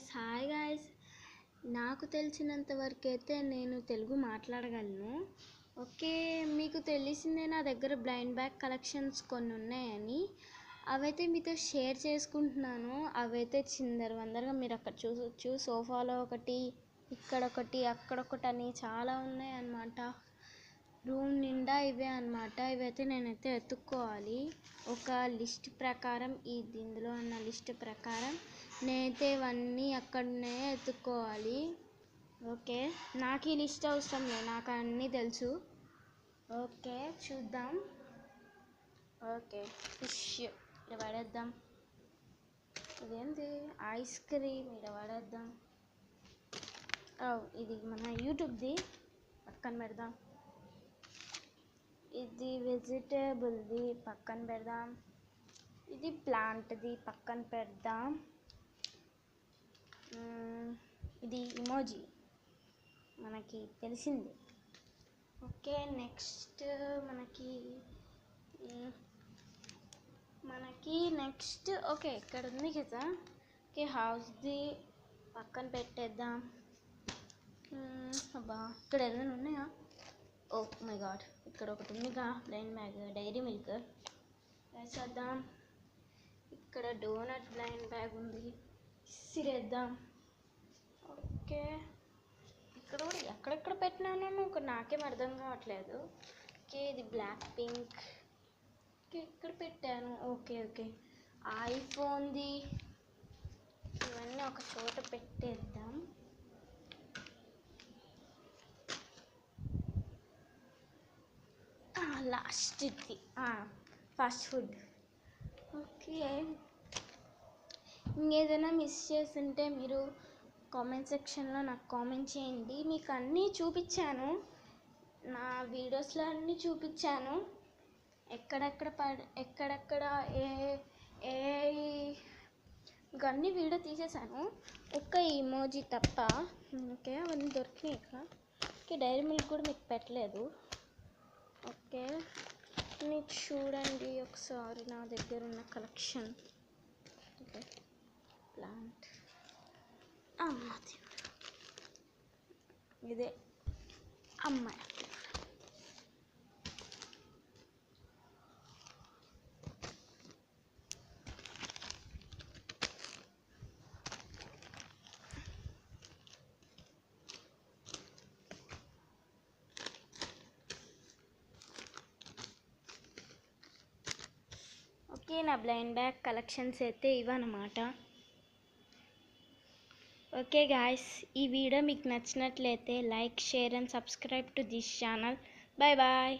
Hi guys. నాకు తెలిసినంత వరకు అయితే నేను తెలుగు మాట్లాడగలను. ఓకే, మీకు తెలిసిందే నా దగ్గర బ్లైండ్ బ్యాగ్ కలెక్షన్స్ కొన్ని ఉన్నాయని. అవైతే మీతో షేర్ చేసుకుంటున్నాను. అవైతే చిందరవందరగా మీరు అక్కడ చూసొచ్చు. సోఫాలో ఒకటి, ఇక్కడ ఒకటి, అక్కడొకటి అని చాలా ఉన్నాయి అన్నమాట. రూమ్ నిండా ఇవే అన్నమాట. ఇవైతే నేనైతే ఎత్తుక్కోవాలి ఒక లిస్ట్ ప్రకారం. ఇందులో ఉన్న లిస్ట్ ప్రకారం నేనైతే ఇవన్నీ అక్కడనే ఎత్తుక్కోవాలి. ఓకే, నాకు ఈ లిస్ట్ అవసరం లేదు, నాకు అన్నీ తెలుసు. ఓకే, చూద్దాం. ఓకే, ఫిష్ ఇక్కడ పడేద్దాం. ఇదేంటి ఐస్ క్రీమ్ ఇక్కడ పడేద్దాం. ఇది మన యూట్యూబ్ది, పక్కన పెడదాం. ఇది వెజిటేబుల్ది, పక్కన పెడదాం. ఇది ప్లాంట్ది, పక్కన పెడదాం. ఇది ఇమోజీ, మనకి తెలిసింది. ఓకే, నెక్స్ట్ మనకి నెక్స్ట్ ఓకే ఇక్కడ ఉంది కదా. ఓకే, హౌస్ది పక్కన పెట్టేద్దాం. అబ్బా, ఇక్కడ ఏదైనా ఉన్నాయా? ఓ మై గాడ్, ఇక్కడ ఒకటి ఉందిగా బ్లైండ్ బ్యాగ్, డైరీ మిల్క్ వేసేద్దాం. ఇక్కడ డోనట్ బ్లైండ్ బ్యాగ్ ఉంది, సిరేద్దాం. ఓకే, ఇక్కడ కూడా ఎక్కడెక్కడ పెట్టినాను నాకేం అర్థం కావట్లేదు. ఓకే, ఇది బ్లాక్ పింక్. ఓకే, ఇక్కడ పెట్టాను. ఓకే ఓకే, ఐఫోన్ది. ఇవన్నీ ఒక చోట పెట్టేద్దాం. లాస్ట్ ఇది ఫాస్ట్ ఫుడ్. ఓకే, ఇంకేదైనా మిస్ చేస్తుంటే మీరు కామెంట్ సెక్షన్లో నాకు కామెంట్ చేయండి. మీకు అన్నీ చూపించాను, నా వీడియోస్లో అన్నీ చూపించాను. ఎక్కడెక్కడ ఏ అన్నీ వీడియో తీసేసాను, ఒక్క ఇమోజీ తప్ప. ఓకే, అవన్నీ దొరికినాయి ఇక్కడ. ఓకే, డైరీ మిల్క్ కూడా మీకు పెట్టలేదు. ఓకే, మీరు చూడండి ఒకసారి నా దగ్గర ఉన్న కలెక్షన్. ఓకే, ప్లాంట్ అమ్మాయి, ఇదే అమ్మాయి. ఓకే, నా బ్లైండ్ బ్యాగ్ కలెక్షన్స్ అయితే ఇవన్నమాట. ఓకే గాయ్స్, ఈ వీడియో మీకు నచ్చినట్లయితే like, share and subscribe to this channel. Bye bye.